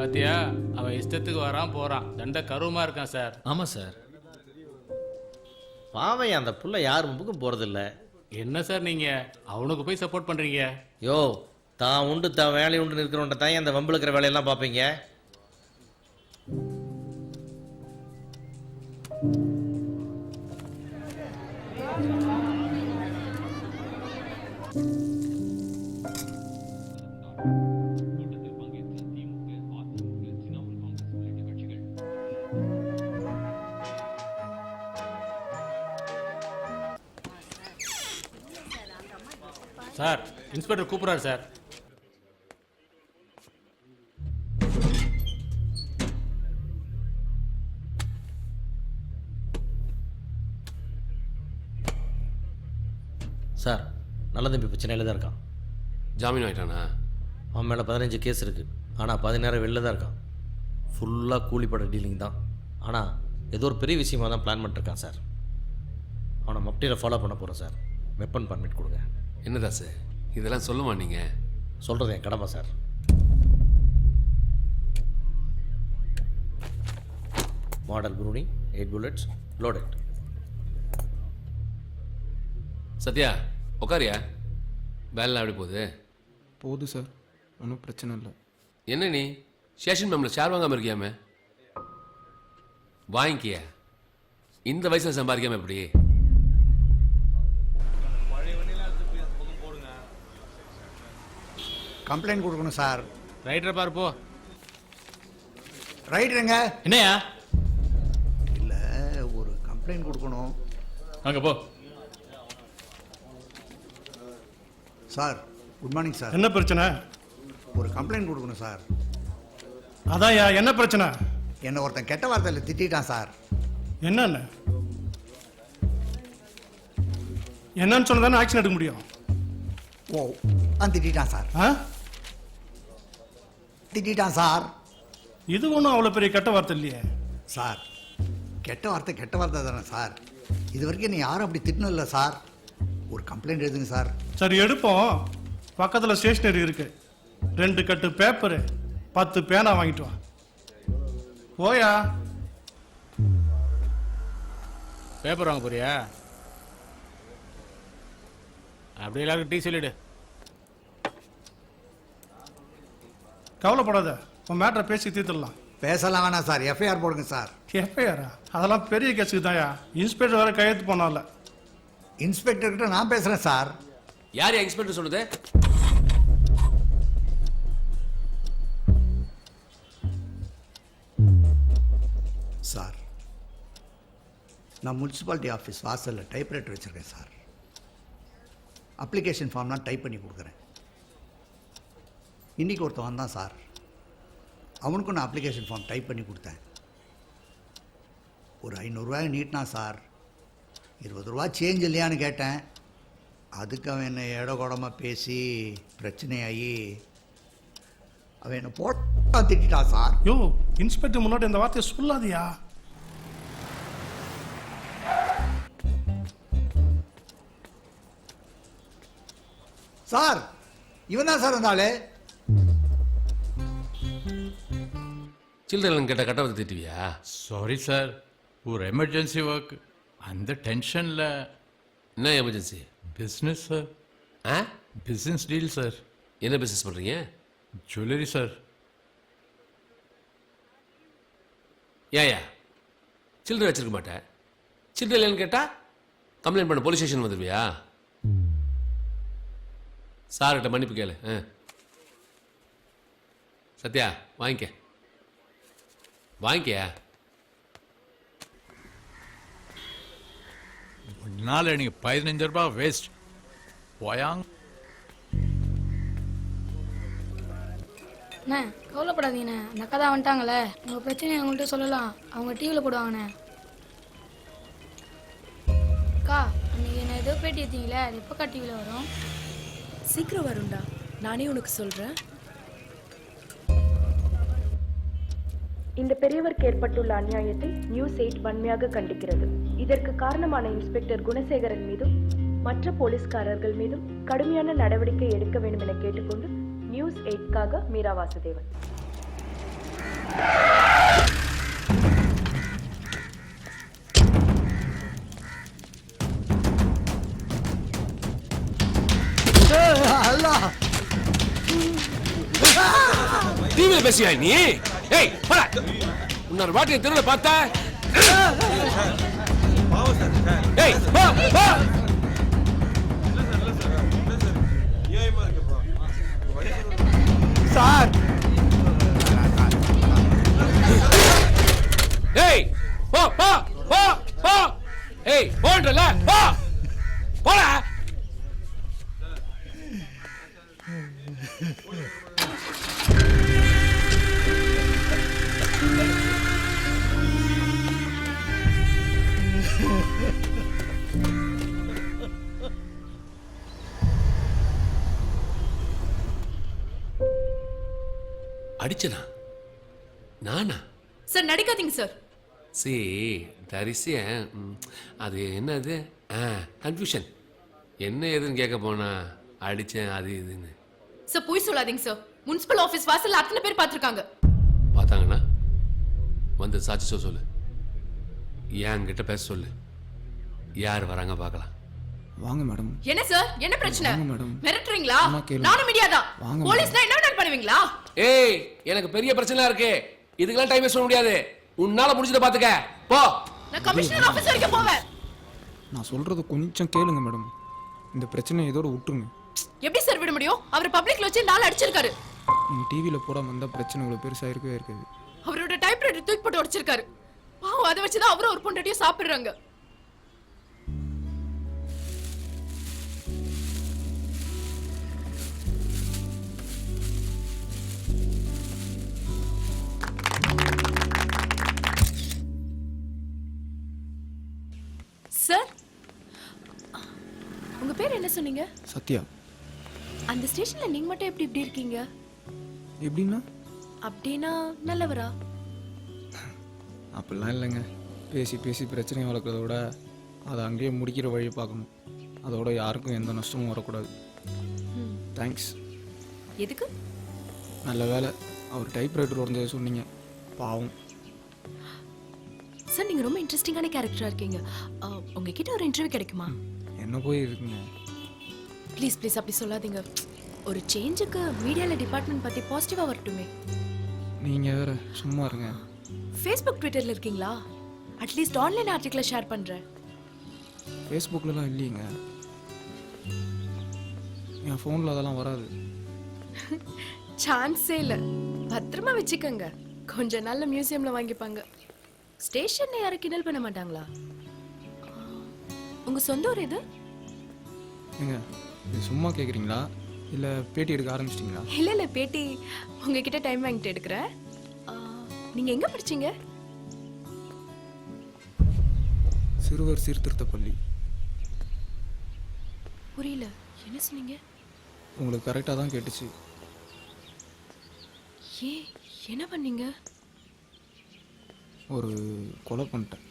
பாத்தியா, அவன் இஷ்டத்துக்கு வரான் போறான், தண்ட கருவமா இருக்கான் சார். ஆமா சார். பாவையா அந்த புள்ள யார் முன்புக்கும் போறதில்ல. என்ன சார் நீங்க அவனுக்கு போய் சப்போர்ட் பண்றீங்க? யோ, தான் உண்டு தான் வேலை உண்டு இருக்கிறவன்ட்ட தான் அந்த வம்பில் இருக்கிற வேலையெல்லாம் பார்ப்பீங்க. சார், இன்ஸ்பெக்டர் கூப்பிடுறாரு சார். சார், நல்ல தம்பி இப்போ சென்னையில் தான் இருக்கான். ஜாமீன் ஆகிட்டானா? அவன் மேலே 15 கேஸ் இருக்குது. ஆனால் 16 வெளில தான் இருக்கான். ஃபுல்லாக கூலிப்பட டீலிங் தான். ஆனால் ஏதோ ஒரு பெரிய விஷயமாக தான் பிளான் பண்ணிட்டுருக்கான் சார். அவனை மப்டியில் ஃபாலோ பண்ண போகிறோம் சார். வெப்பன் பர்மிட் கொடுங்க. என்னதா சார் இதெல்லாம் சொல்லுமா நீங்கள்? சொல்கிறது என் கடமை sir. Model Browning 8 bullets loaded. Sathya உட்காரியா? வேலைலாம் எப்படி போகுது? போகுது சார், ஒன்றும் பிரச்சனை இல்லை. என்ன நீ ஸ்டேஷன் மேமில் ஷேர் வாங்காமல் இருக்கியாமே? வாங்கிக்கிய. இந்த வயசில் சம்பாதிக்காம எப்படி? கம்ப்ளைண்ட் கொடுக்கணும் சார். ரைட்டரை பாரு போ. ரைட்டுங்க. என்னையா? இல்லை, ஒரு கம்ப்ளைண்ட் கொடுக்கணும். அங்கே போ. Sir, good morning sir. என்ன பிரச்சனை? ஒரு கம்ப்ளைண்ட் கொடுக்கணும் சார். அதான்யா, என்ன பிரச்சனை? என்னை ஒருத்தன் கெட்ட வார்த்தையில் திட்டான் சார். என்னன்னு என்னன்னு சொன்னதானே ஆக்ஷன் எடுக்க முடியும். ஓ, திட்டான் சார். ஆ, திட்டான் சார். இது ஒன்றும் அவ்வளோ பெரிய கெட்ட வார்த்தை இல்லையே சார். கெட்ட வார்த்தை தானே சார். இது வரைக்கும் நீ யாரும் அப்படி திட்டணும் இல்லை சார். ஒரு கம்ப்ளைண்ட் எழுதுங்க சார். சரி, எடுப்போம். பக்கத்தில் ஸ்டேஷனரி இருக்கு. 2 கட்டு பேப்பரு, 10 பேனா வாங்கிட்டு வா. போயா. பேப்பர் வாங்க போறியா? அப்படி எல்லாருக்கும் டீ சொல்லிடு. கவலைப்படாத, உன் மேட்டரை பேசி தீர்த்துடலாம். பேசலாம் வேணாம் சார். எஃப்ஐஆர் போடுங்க சார். எஃப்ஐஆரா? அதெல்லாம் பெரிய கேஸுக்கு தான்யா. இன்ஸ்பெக்டர் வேற கையெழுத்து போனால. இன்ஸ்பெக்டர்கிட்ட நான் பேசுகிறேன் சார். யார் இன்ஸ்பெக்டர் சொன்னது? சார், நான் முனிசிபாலிட்டி ஆஃபீஸ் வாசலில் டைப்ரைட்டர் வச்சுருக்கேன் சார். அப்ளிகேஷன் ஃபார்ம்லாம் டைப் பண்ணி கொடுக்குறேன். இன்றைக்கி ஒருத்தன் வந்தான் சார். அவனுக்கும் நான் அப்ளிகேஷன் ஃபார்ம் டைப் பண்ணி கொடுத்தேன். ஒரு 500 ரூபாய் நீட்டினா சார். 20 ரூபா சேஞ்ச் இல்லையான்னு கேட்டேன். அதுக்கு அவன் என்னை இடகோடமாக பேசி பிரச்சனையாகி அவன் என்னை போட்டா திட்டான் சார். யோ, இன்ஸ்பெக்டர் முன்னாடி இந்த வார்த்தையை சொல்லாதியா. சார், இவன் தான் சார் வந்தாலே. சில்ட்ரன் கிட்ட கட்டவத்தை திட்டுவியா? சாரி சார், ஒரு எமர்ஜென்சி ஒர்க், அந்த டென்ஷனில். என்ன எமர்ஜென்சி? Business sir. ஆ, பிஸ்னஸ் டீல் சார். என்ன பிஸ்னஸ் பண்ணுறீங்க? Jewellery sir. ஏயா சில்லறை வச்சிருக்க மாட்டேன். சில்லறை இல்லைன்னு கேட்டால் கம்ப்ளைண்ட் பண்ண போலீஸ் ஸ்டேஷன் வந்துடுவியா? சார்கிட்ட மன்னிப்பு கேளு. சத்யா வாங்கிக்க. ஒரு நாள் எனக்கு 15 ரூபாய் வேஸ்ட். போயாங்க. அண்ணே, கவலைப்படாதீங்கண்ணே. அந்த அக்கா தான் வந்துட்டாங்களே. உங்கள் பிரச்சனையை அவங்கள்ட்ட சொல்லலாம். அவங்க டிவியில் போடுவாங்கண்ணே. அக்கா, அன்றைக்கி என்ன ஏதோ பேட்டி எடுத்தீங்களே, அது எப்போக்கா டிவியில் வரும்? சீக்கிரம் வரும்டா, நானே உனக்கு சொல்கிறேன். இந்த பெரியவருக்கு ஏற்பட்டுள்ள அநியாயத்தை நியூஸ் 8 வன்மையாக கண்டிக்கிறது. இதற்கு காரணமான இன்ஸ்பெக்டர் குணசேகரன் மீதும் மற்ற போலீஸ்காரர்கள் மீதும் கடுமையான நடவடிக்கை எடுக்க வேண்டும் என கேட்டுக்கொண்டு நியூஸ் 8க்காக மீரா வாசுதேவன். அல்லாஹ் டிவியில பேசியா நீ? ஏய் போடா. இன்னொரு வாட்டி தெருவில் பார்த்தா ஏய் போ போ. சார் ஏய் போ போ போ போ. ஏய் போன்றல போ போடா. அடிச்சனா? நானா? சார் நடிக்காதீங்க சார். சி தரிசிய அது என்னது கன்ஃபியூஷன். என்ன ஏதுன்னு கேட்க போனா அடிச்சேன் அது இதுன்னு. சார் போய் சொல்லாதீங்க சார். முனிசிபல் ஆபீஸ் வாசல்ல அத்தனை பேர் பார்த்திருக்காங்க. பார்த்தாங்கன்னா வந்து சாட்சி சொல்லு. என்கிட்ட பேச சொல்லு. யார் வராங்க பார்க்கலாம். வாங்க மேடம். என்ன சார் என்ன பிரச்சனை? வாங்க மேடம். மிரட்டுறீங்களா? அம்மா கேளு. நானும் மீடியா தான். வாங்க போலீஸ்னா என்ன வேணாலும் பண்ணுவீங்களா? ஏய் எனக்கு பெரிய பிரச்சனை இருக்கு. இதுக்கெல்லாம் டைம் வேஸ்ட் பண்ண முடியாது. உன்னால முடிச்சத பாத்துக்க போ. நான் கமிஷனர் ஆபீஸ் வரைக்கும் போவேன். நான் சொல்றது கொஞ்சம் கேளுங்க மேடம். இந்த பிரச்சனை இதோட விட்டுருங்க. எப்படி சார் விட முடியும்? அவர் பப்ளிக்ல வச்சு நாள் அடிச்சிருக்காரு. நீங்கள் டிவியில் போடாம வந்தால் பிரச்சனை இவ்வளோ பெருசாக இருக்கவே இருக்காது. அவரோட டைப்ரைட்டர் தூக்கி போட்டு உடைச்சிருக்காரு. பாவம் அதை வச்சுதான் அவரும் ஒரு பொண்டாட்டியும் சாப்பிடுறாங்க. சார் உங்க பேர் என்ன சொன்னீங்க? சத்யா. அந்த ஸ்டேஷன்ல நீங்க மட்டும் எப்படி இப்படி இருக்கீங்க? எப்படின்னா? அப்படின்னா நல்லவரா? அப்படிலாம் இல்லைங்க. பேசி பேசி பிரச்சனையை வளர்க்குறத விட அதை அங்கேயே முடிக்கிற வழியை பார்க்கணும். அதோட யாருக்கும் எந்த நஷ்டமும் வரக்கூடாது. தேங்க்ஸ். எதுக்கு? நல்ல வேலை அவர் டைப்ரைட்டர் உடஞ்சதை சொன்னீங்க. பாவம். சார் நீங்க ரொம்ப இன்ட்ரெஸ்டிங்கான கேரக்டரா இருக்கீங்க. உங்ககிட்ட ஒரு இன்டர்வியூ கிடைக்குமா? என்ன போய் இருக்குங்க. ப்ளீஸ் ப்ளீஸ் அப்படி சொல்லாதீங்க. ஒரு சேஞ்சுக்கு மீடியால டிபார்ட்மெண்ட் பத்தி பாசிட்டிவா வரட்டுமே. நீங்கள் வேற சும்மா இருங்க. ஃபேஸ்புக் ட்விட்டர்ல இருக்கீங்களா? அட்லீஸ்ட் ஆன்லைன் ஆர்டிகிளை ஷேர் பண்றேன். ஃபேஸ்புக்கிலலாம் இல்லைங்க. என் ஃபோனில் அதெல்லாம் வராது. சான்ஸே இல்லை. பத்திரமா வச்சுக்கோங்க. கொஞ்ச நாள்ல மியூசியம்ல வாங்கிப்பாங்க. ஸ்டேஷன்ல யாரும் கிண்டல் பண்ண மாட்டாங்களா? உங்க சொந்த ஊர் எது? ஏங்க இது சும்மா கேட்குறீங்களா இல்லை பேட்டி எடுக்க ஆரம்பிச்சிட்டிங்களா? இல்ல இல்ல பேட்டி உங்ககிட்ட டைம் வாங்கிட்டு எடுக்கிறேன். நீங்க எங்க படிச்சீங்க? சிறுவர் சீர்திருத்த பள்ளி. புரியல என்ன சொன்னீங்க? உங்களுக்கு கரெக்டாக தான் கேட்டுச்சு. ஏன் என்ன பண்ணீங்க? ஒரு கொலை பண்ணிட்டேன்.